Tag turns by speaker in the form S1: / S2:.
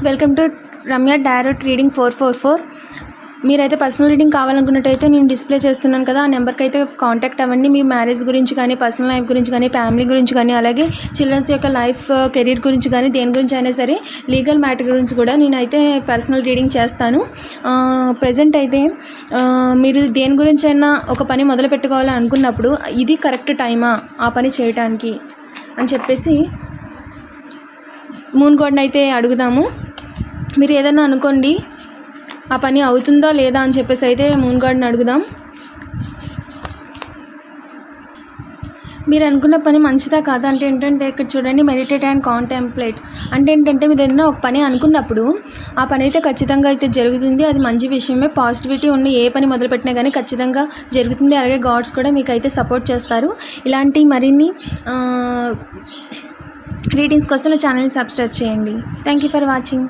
S1: Welcome to Ramya tarot reading 444. మీరైతే personal reading కావాలనుకున్నట్టయితే నేను display చేస్తున్నాను కదా, ఆ నెంబర్కి అయితే కాంటాక్ట్ అవ్వండి. మీ మ్యారేజ్ గురించి కానీ, పర్సనల్ లైఫ్ గురించి కానీ, ఫ్యామిలీ గురించి కానీ, అలాగే చిల్డ్రన్స్ యొక్క లైఫ్ కెరీర్ గురించి కానీ, దేని గురించి అయినా సరే, లీగల్ మ్యాటర్ గురించి కూడా నేనైతే పర్సనల్ రీడింగ్ చేస్తాను. ప్రజెంట్ అయితే మీరు దేని గురించి అయినా ఒక పని మొదలు పెట్టుకోవాలని అనుకున్నప్పుడు ఇది కరెక్ట్ టైమా ఆ పని చేయటానికి అని చెప్పేసి మూన్ గాడ్ని అయితే అడుగుదాము. మీరు ఏదైనా అనుకోండి, ఆ పని అవుతుందా లేదా అని చెప్పేసి అయితే మూన్ గాడ్ని అడుగుదాం. మీరు అనుకున్న పని మంచిదా కాదా అంటే ఏంటంటే ఇక్కడ చూడండి, మెడిటేట్ అండ్ కాంటెంప్లేట్ అంటే ఏంటంటే మీరు ఏదైనా ఒక పని అనుకున్నప్పుడు ఆ పని అయితే ఖచ్చితంగా అయితే జరుగుతుంది. అది మంచి విషయమే. పాజిటివిటీ ఉన్న ఏ పని మొదలుపెట్టినా కానీ ఖచ్చితంగా జరుగుతుంది. అలాగే గాడ్స్ కూడా మీకు అయితే సపోర్ట్ చేస్తారు. ఇలాంటి మరిన్ని రీడింగ్స్ కోసం నా ఛానల్ని సబ్స్క్రైబ్ చేయండి. Thank you for watching.